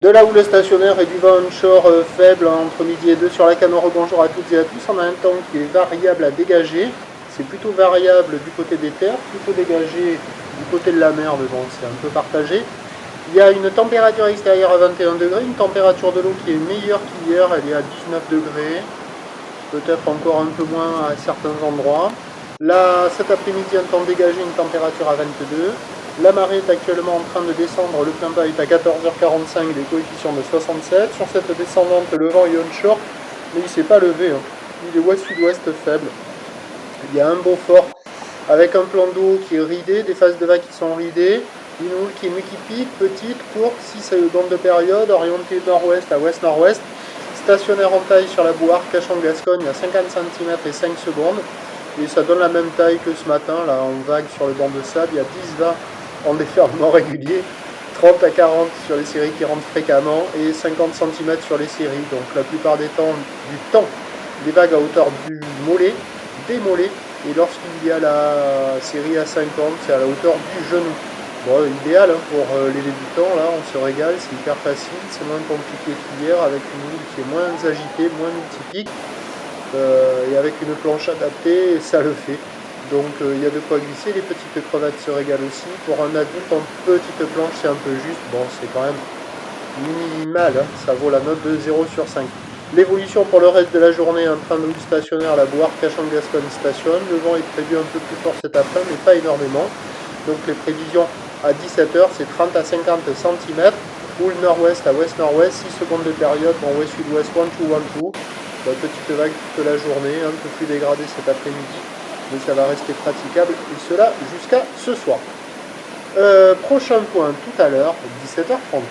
De là où le stationnaire et du vent onshore faible entre midi et 2 sur la Camorre, bonjour à toutes et à tous. On a un temps qui est variable à dégager. C'est plutôt variable du côté des terres, plutôt dégagé du côté de la mer, mais bon, c'est un peu partagé. Il y a une température extérieure à 21 degrés, une température de l'eau qui est meilleure qu'hier, elle est à 19 degrés, peut-être encore un peu moins à certains endroits. Là, cet après-midi, un temps dégagé, une température à 22. La marée est actuellement en train de descendre, le plein bas est à 14h45, des coefficients de 67. Sur cette descendante, le vent est onshore, mais il ne s'est pas levé. Il est ouest-sud-ouest faible. Il y a un beau fort avec un plan d'eau qui est ridé, des phases de vagues qui sont ridées, une houle qui pique, petite, courte, 6 secondes de période, orientée nord-ouest à ouest-nord-ouest. Stationnaire en taille sur la boue Arcachon-Gascogne à 50 cm et 5 secondes. Et ça donne la même taille que ce matin, là en vague sur le banc de sable. Il y a 10-20 en déferlement régulier, 30 à 40 sur les séries qui rentrent fréquemment et 50 cm sur les séries. Donc la plupart du temps, des vagues à hauteur du mollet, des mollets. Et lorsqu'il y a la série à 50, c'est à la hauteur du genou. Bon, idéal pour les débutants, là, on se régale, c'est hyper facile, c'est moins compliqué qu'hier, avec une houle qui est moins agitée, moins multipique, et avec une planche adaptée, ça le fait. Donc il y a de quoi glisser, les petites crevettes se régalent aussi. Pour un adulte en petite planche, c'est un peu juste, bon, c'est quand même minimal, hein. Ça vaut la note de 0 sur 5. L'évolution pour le reste de la journée, un train de houle stationnaire, la boire Cachan-Gascogne stationne. Le vent est prévu un peu plus fort cet après-midi, mais pas énormément. Donc les prévisions à 17h, c'est 30 à 50 cm. Houle nord-ouest à ouest-nord-ouest, 6 secondes de période, en ouest-sud-ouest, 1-2-1-2. Petite vague toute la journée, un peu plus dégradée cet après-midi, mais ça va rester praticable, et cela jusqu'à ce soir. Prochain point tout à l'heure, 17h30.